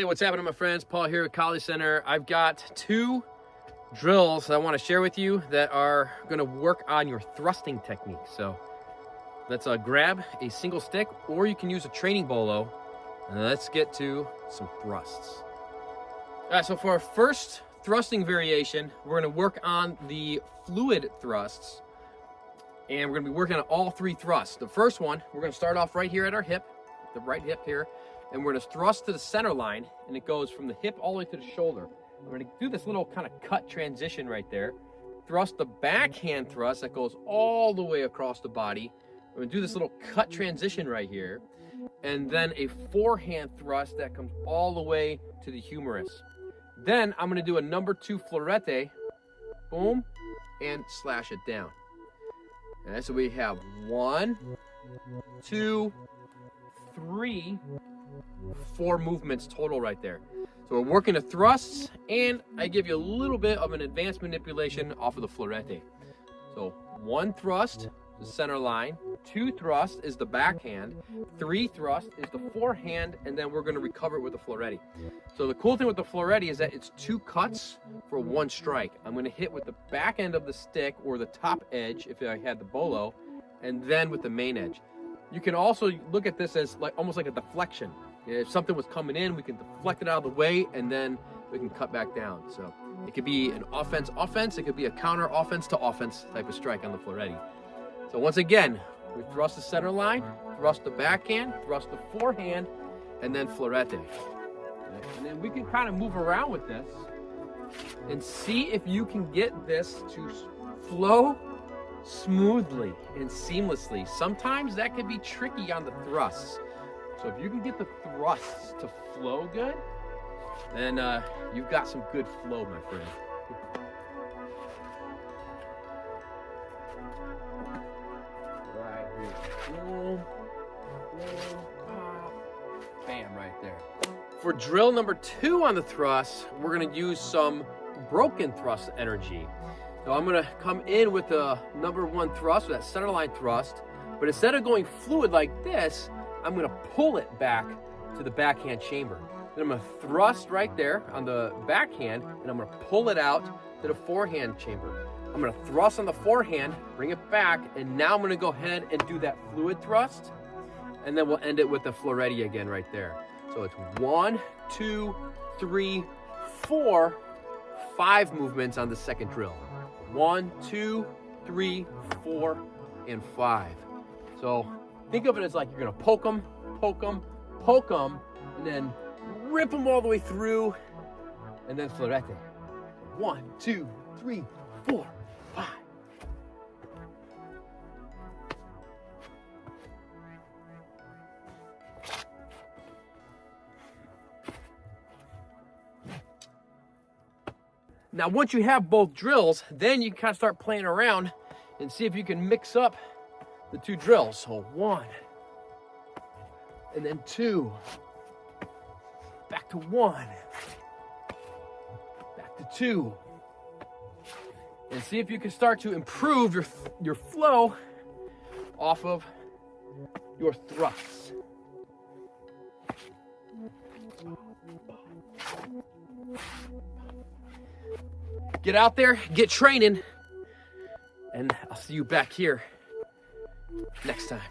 Hey, what's happening, my friends? Paul here at College Center. I've got two drills that I want to share with you that are going to work on your thrusting technique. So let's grab a single stick, or you can use a training bolo, and let's get to some thrusts. All right, so for our first thrusting variation, we're going to work on the fluid thrusts, and we're going to be working on all three thrusts. The first one, we're going to start off right here at our hip, the right hip here, and we're going to thrust to the center line, and it goes from the hip all the way to the shoulder. I'm going to do this little kind of cut transition right there. Thrust the backhand thrust that goes all the way across the body. I'm going to do this little cut transition right here, and then a forehand thrust that comes all the way to the humerus. Then I'm going to do a number 2 florete, boom, and slash it down. And so we have 1, 2, 3, 4 movements total right there. So we're working the thrusts, and I give you a little bit of an advanced manipulation off of the florete. So 1 thrust, the center line, 2 thrust is the backhand, 3 thrust is the forehand, and then we're going to recover it with the florete. So the cool thing with the florete is that it's 2 cuts for 1 strike. I'm going to hit with the back end of the stick, or the top edge if I had the bolo, and then with the main edge. You can also look at this as almost like a deflection. If something was coming in, we can deflect it out of the way, and then we can cut back down. So it could be an offense, it could be a counter offense to offense type of strike on the florete. So once again, we thrust the center line, thrust the backhand, thrust the forehand, and then florete. And then we can kind of move around with this and see if you can get this to flow smoothly and seamlessly. Sometimes that can be tricky on the thrusts. So if you can get the thrusts to flow good, then you've got some good flow, my friend. Right here. Boom, boom, pop, bam, right there. For drill number 2 on the thrust, we're going to use some broken thrust energy. So I'm going to come in with the number 1 thrust, that center line thrust, but instead of going fluid like this, I'm going to pull it back to the backhand chamber. Then I'm going to thrust right there on the backhand, and I'm going to pull it out to the forehand chamber. I'm going to thrust on the forehand, bring it back, and now I'm going to go ahead and do that fluid thrust, and then we'll end it with the florete again right there. So it's 1, 2, 3, 4, 5 movements on the second drill. 1, 2, 3, 4, and 5. So think of it as like you're gonna poke them, poke them, poke them, and then rip them all the way through, and then florete. 1, 2, 3, 4, 5. Now, once you have both drills, then you can kind of start playing around and see if you can mix up the 2 drills. So 1, and then 2, back to 1, back to 2, and see if you can start to improve your flow off of your thrusts. Get out there, get training, and I'll see you back here next time.